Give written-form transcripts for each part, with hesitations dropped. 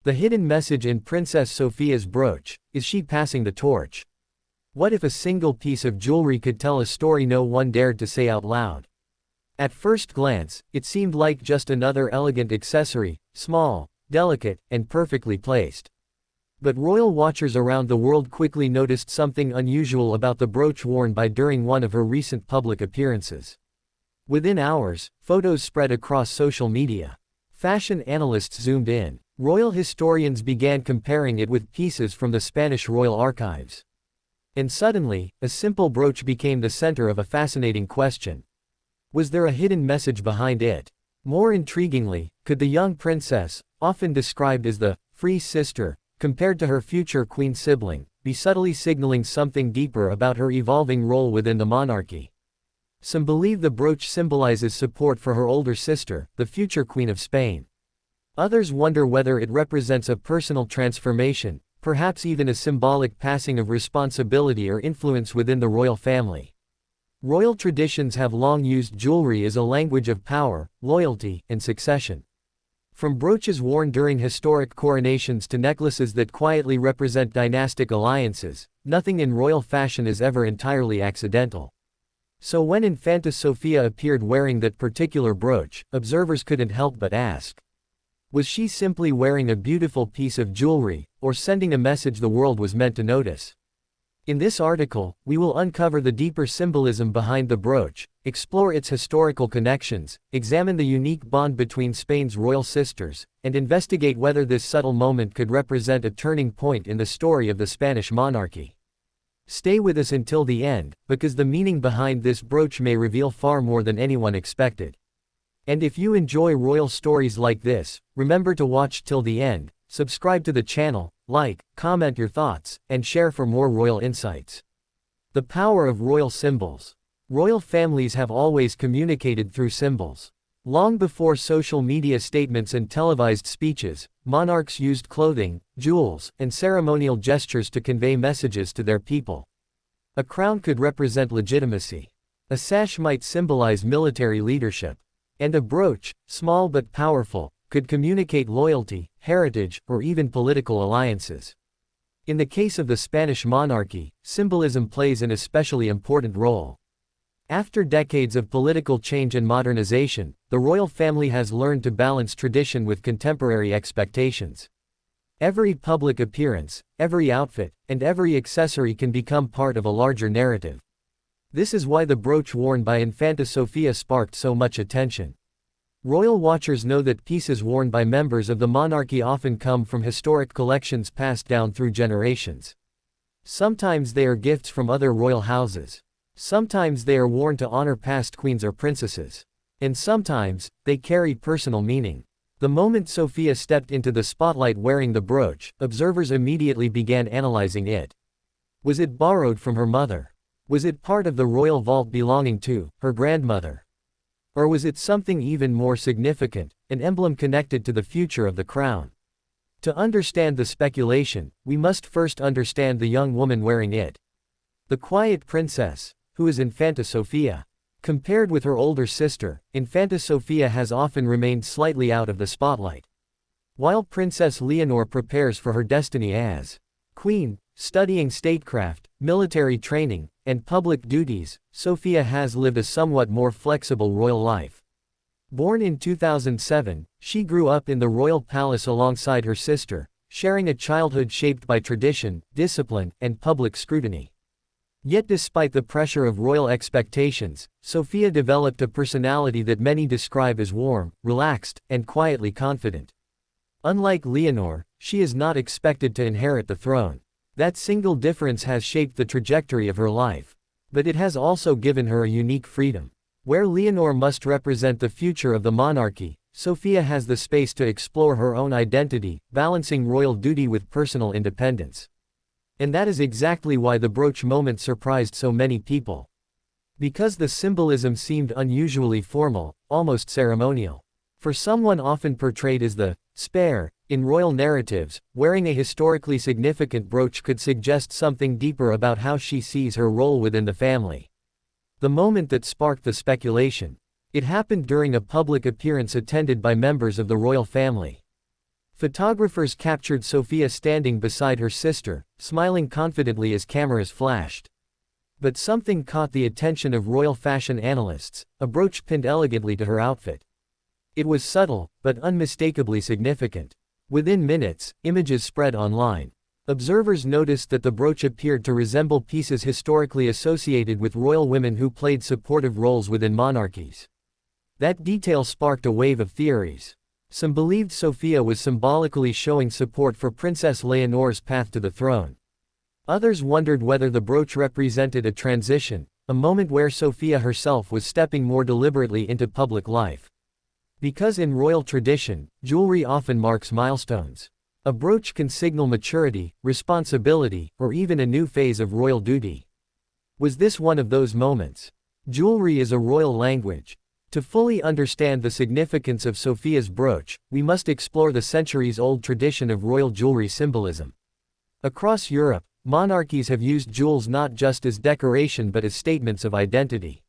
The hidden message in Princess Sophia's brooch: is she passing the torch? What if a single piece of jewelry could tell a story no one dared to say out loud? At first glance, it seemed like just another elegant accessory, small, delicate, and perfectly placed. But royal watchers around the world quickly noticed something unusual about the brooch worn by during one of her recent public appearances. Within hours, photos spread across social media. Fashion analysts zoomed in. Royal historians began comparing it with pieces from the Spanish royal archives. And suddenly, a simple brooch became the center of a fascinating question. Was there a hidden message behind it? More intriguingly, could the young princess, often described as the free sister, compared to her future queen sibling, be subtly signaling something deeper about her evolving role within the monarchy? Some believe the brooch symbolizes support for her older sister, the future Queen of Spain. Others wonder whether it represents a personal transformation, perhaps even a symbolic passing of responsibility or influence within the royal family. Royal traditions have long used jewelry as a language of power, loyalty, and succession. From brooches worn during historic coronations to necklaces that quietly represent dynastic alliances, nothing in royal fashion is ever entirely accidental. So when Infanta Sofia appeared wearing that particular brooch, observers couldn't help but ask: was she simply wearing a beautiful piece of jewelry, or sending a message the world was meant to notice? In this article, we will uncover the deeper symbolism behind the brooch, explore its historical connections, examine the unique bond between Spain's royal sisters, and investigate whether this subtle moment could represent a turning point in the story of the Spanish monarchy. Stay with us until the end, because the meaning behind this brooch may reveal far more than anyone expected. And if you enjoy royal stories like this, remember to watch till the end, subscribe to the channel, like, comment your thoughts, and share for more royal insights. The power of royal symbols. Royal families have always communicated through symbols. Long before social media statements and televised speeches, monarchs used clothing, jewels, and ceremonial gestures to convey messages to their people. A crown could represent legitimacy. A sash might symbolize military leadership. And a brooch, small but powerful, could communicate loyalty, heritage, or even political alliances. In the case of the Spanish monarchy, symbolism plays an especially important role. After decades of political change and modernization, the royal family has learned to balance tradition with contemporary expectations. Every public appearance, every outfit, and every accessory can become part of a larger narrative. This is why the brooch worn by Infanta Sofia sparked so much attention. Royal watchers know that pieces worn by members of the monarchy often come from historic collections passed down through generations. Sometimes they are gifts from other royal houses. Sometimes they are worn to honor past queens or princesses. And sometimes, they carry personal meaning. The moment Sofia stepped into the spotlight wearing the brooch, observers immediately began analyzing it. Was it borrowed from her mother? Was it part of the royal vault belonging to her grandmother? Or was it something even more significant, an emblem connected to the future of the crown? To understand the speculation, we must first understand the young woman wearing it. The quiet princess, who is Infanta Sofia. Compared with her older sister, Infanta Sofia has often remained slightly out of the spotlight. While Princess Leonor prepares for her destiny as queen, studying statecraft, military training, and public duties, Sofia has lived a somewhat more flexible royal life. Born in 2007, she grew up in the royal palace alongside her sister, sharing a childhood shaped by tradition, discipline, and public scrutiny. Yet despite the pressure of royal expectations, Sofia developed a personality that many describe as warm, relaxed, and quietly confident. Unlike Leonor, she is not expected to inherit the throne. That single difference has shaped the trajectory of her life. But it has also given her a unique freedom. Where Leonor must represent the future of the monarchy, Sofia has the space to explore her own identity, balancing royal duty with personal independence. And that is exactly why the brooch moment surprised so many people. Because the symbolism seemed unusually formal, almost ceremonial. For someone often portrayed as the spare in royal narratives, wearing a historically significant brooch could suggest something deeper about how she sees her role within the family. The moment that sparked the speculation. It happened during a public appearance attended by members of the royal family. Photographers captured Sofia standing beside her sister, smiling confidently as cameras flashed. But something caught the attention of royal fashion analysts, a brooch pinned elegantly to her outfit. It was subtle, but unmistakably significant. Within minutes, images spread online. Observers noticed that the brooch appeared to resemble pieces historically associated with royal women who played supportive roles within monarchies. That detail sparked a wave of theories. Some believed Sofia was symbolically showing support for Princess Leonore's path to the throne. Others wondered whether the brooch represented a transition, a moment where Sofia herself was stepping more deliberately into public life. Because in royal tradition, jewelry often marks milestones. A brooch can signal maturity, responsibility, or even a new phase of royal duty. Was this one of those moments? Jewelry is a royal language. To fully understand the significance of Sofia's brooch, we must explore the centuries-old tradition of royal jewelry symbolism. Across Europe, monarchies have used jewels not just as decoration but as statements of identity.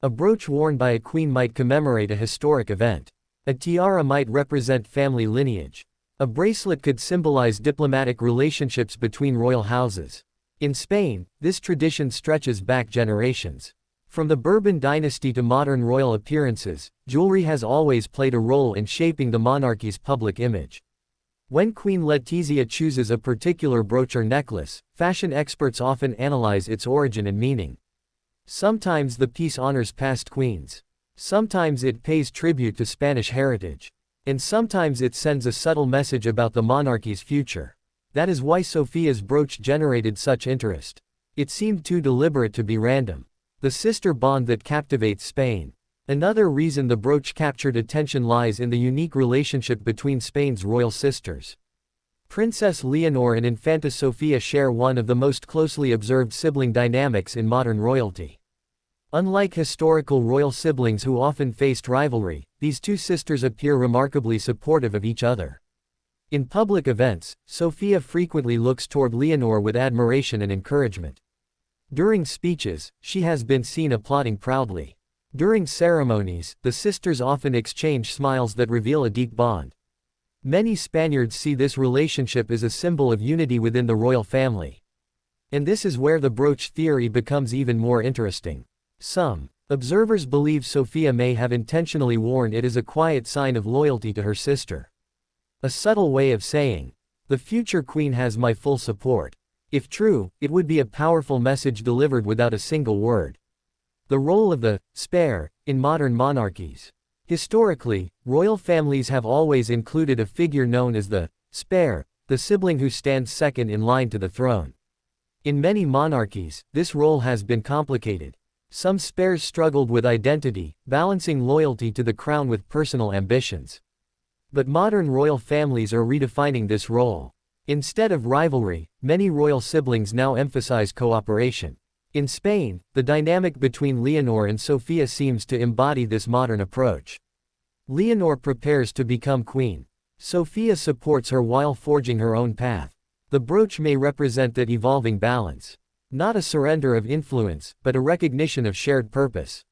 A brooch worn by a queen might commemorate a historic event. A tiara might represent family lineage. A bracelet could symbolize diplomatic relationships between royal houses. In Spain, this tradition stretches back generations. From the Bourbon dynasty to modern royal appearances, jewelry has always played a role in shaping the monarchy's public image. When Queen Letizia chooses a particular brooch or necklace, fashion experts often analyze its origin and meaning. Sometimes the piece honors past queens. Sometimes it pays tribute to Spanish heritage. And sometimes it sends a subtle message about the monarchy's future. That is why Sofia's brooch generated such interest. It seemed too deliberate to be random. The sister bond that captivates Spain. Another reason the brooch captured attention lies in the unique relationship between Spain's royal sisters. Princess Leonore and Infanta Sofia share one of the most closely observed sibling dynamics in modern royalty. Unlike historical royal siblings who often faced rivalry, these two sisters appear remarkably supportive of each other. In public events, Sofia frequently looks toward Leonore with admiration and encouragement. During speeches, she has been seen applauding proudly. During ceremonies, the sisters often exchange smiles that reveal a deep bond. Many Spaniards see this relationship as a symbol of unity within the royal family. And this is where the brooch theory becomes even more interesting. Some observers believe Sofia may have intentionally worn it as a quiet sign of loyalty to her sister. A subtle way of saying, "The future queen has my full support." If true, it would be a powerful message delivered without a single word. The role of the spare in modern monarchies. Historically, royal families have always included a figure known as the spare, the sibling who stands second in line to the throne. In many monarchies, this role has been complicated. Some spares struggled with identity, balancing loyalty to the crown with personal ambitions. But modern royal families are redefining this role. Instead of rivalry, many royal siblings now emphasize cooperation. In Spain, the dynamic between Leonore and Sofia seems to embody this modern approach. Leonore prepares to become queen. Sofia supports her while forging her own path. The brooch may represent that evolving balance. Not a surrender of influence, but a recognition of shared purpose.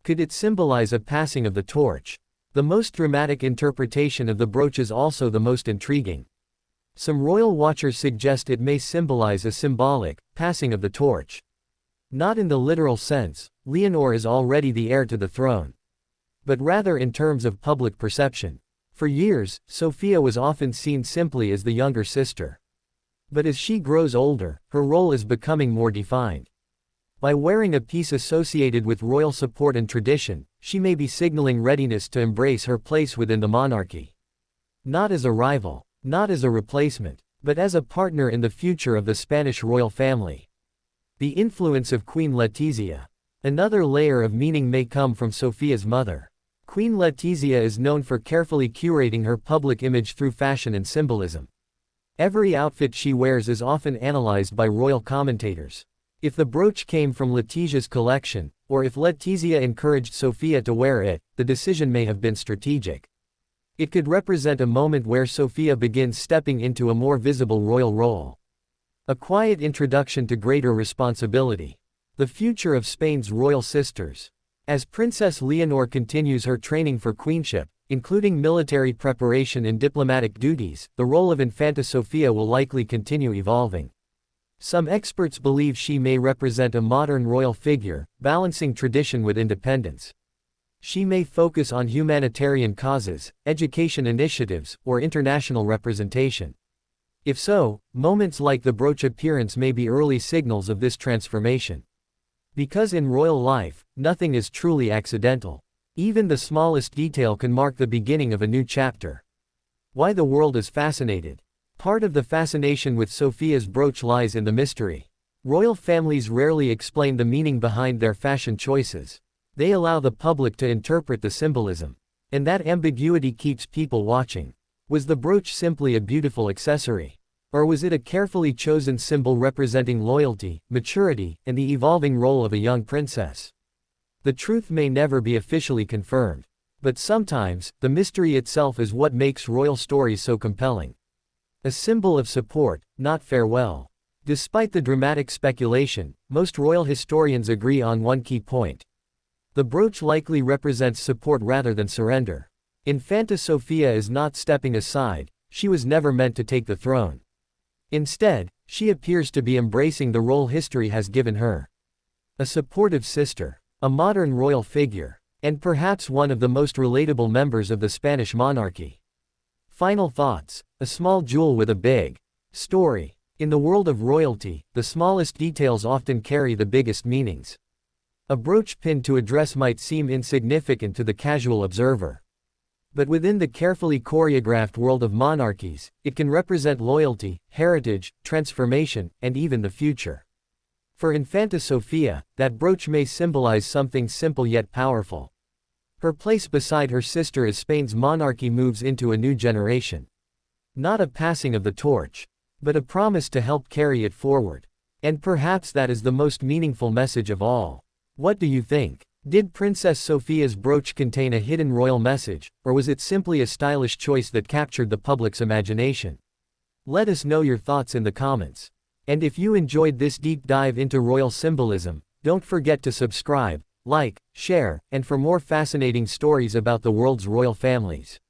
Could it symbolize a passing of the torch? The most dramatic interpretation of the brooch is also the most intriguing. Some royal watchers suggest it may symbolize a symbolic passing of the torch. Not in the literal sense, Leonore is already the heir to the throne. But rather in terms of public perception. For years, Sofia was often seen simply as the younger sister. But as she grows older, her role is becoming more defined. By wearing a piece associated with royal support and tradition, she may be signaling readiness to embrace her place within the monarchy. Not as a rival. Not as a replacement, but as a partner in the future of the Spanish royal family. The influence of Queen Letizia. Another layer of meaning may come from Sofia's mother. Queen Letizia is known for carefully curating her public image through fashion and symbolism. Every outfit she wears is often analyzed by royal commentators. If the brooch came from Letizia's collection, or if Letizia encouraged Sofia to wear it, the decision may have been strategic. It could represent a moment where Sofia begins stepping into a more visible royal role. A quiet introduction to greater responsibility. The future of Spain's royal sisters. As Princess Leonore continues her training for queenship, including military preparation and diplomatic duties, the role of Infanta Sofia will likely continue evolving. Some experts believe she may represent a modern royal figure, balancing tradition with independence. She may focus on humanitarian causes, education initiatives, or international representation. If so, moments like the Brooch appearance may be early signals of this transformation. Because in royal life, nothing is truly accidental. Even the smallest detail can mark the beginning of a new chapter. Why the world is fascinated. Part of the fascination with Sofia's brooch lies in the mystery. Royal families rarely explain the meaning behind their fashion choices. They allow the public to interpret the symbolism. And that ambiguity keeps people watching. Was the brooch simply a beautiful accessory? Or was it a carefully chosen symbol representing loyalty, maturity, and the evolving role of a young princess? The truth may never be officially confirmed. But sometimes, the mystery itself is what makes royal stories so compelling. A symbol of support, not farewell. Despite the dramatic speculation, most royal historians agree on one key point. The brooch likely represents support rather than surrender. Infanta Sofia is not stepping aside, she was never meant to take the throne. Instead, she appears to be embracing the role history has given her. A supportive sister, a modern royal figure, and perhaps one of the most relatable members of the Spanish monarchy. Final thoughts, a small jewel with a big story. In the world of royalty, the smallest details often carry the biggest meanings. A brooch pinned to a dress might seem insignificant to the casual observer. But within the carefully choreographed world of monarchies, it can represent loyalty, heritage, transformation, and even the future. For Infanta Sofia, that brooch may symbolize something simple yet powerful. Her place beside her sister as Spain's monarchy moves into a new generation. Not a passing of the torch, but a promise to help carry it forward. And perhaps that is the most meaningful message of all. What do you think? Did Princess Sofia's brooch contain a hidden royal message, or was it simply a stylish choice that captured the public's imagination? Let us know your thoughts in the comments. And if you enjoyed this deep dive into royal symbolism, don't forget to subscribe, like, share, and for more fascinating stories about the world's royal families.